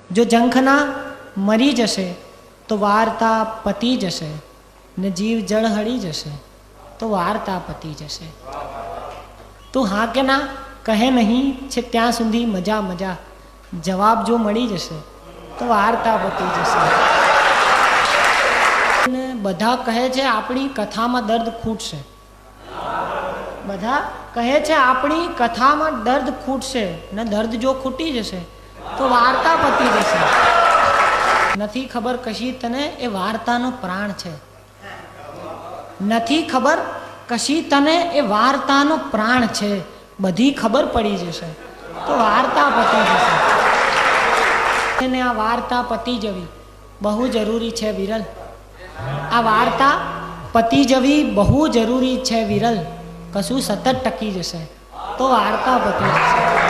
જો ઝંખના મરી જશે તો વાર્તા પતી જશે, ને જીવ જળ હળી જશે તો વાર્તા પતી જશે. તું હા કે ના કહે નહીં છે ત્યાં સુધી મજા મજા, જવાબ જો મળી જશે તો વાર્તા પતી જશે. બધા કહે છે આપણી કથામાં દર્દ ખૂટશે, બધા કહે છે આપણી કથામાં દર્દ ખૂટશે, ને દર્દ જો ખૂટી જશે તો વાર્તા પતી જશે. નથી ખબર કશી તને એ વાર્તાનો પ્રાણ છે, નથી ખબર કશી તને એ વાર્તાનો પ્રાણ છે, બધી ખબર પડી જશે તો વાર્તા પતી જશે. અને આ વાર્તા પતી જવી બહુ જરૂરી છે વિરલ, આ વાર્તા પતી જવી બહુ જરૂરી છે વિરલ, કશું સતત ટકી જશે તો વાર્તા પતી જશે.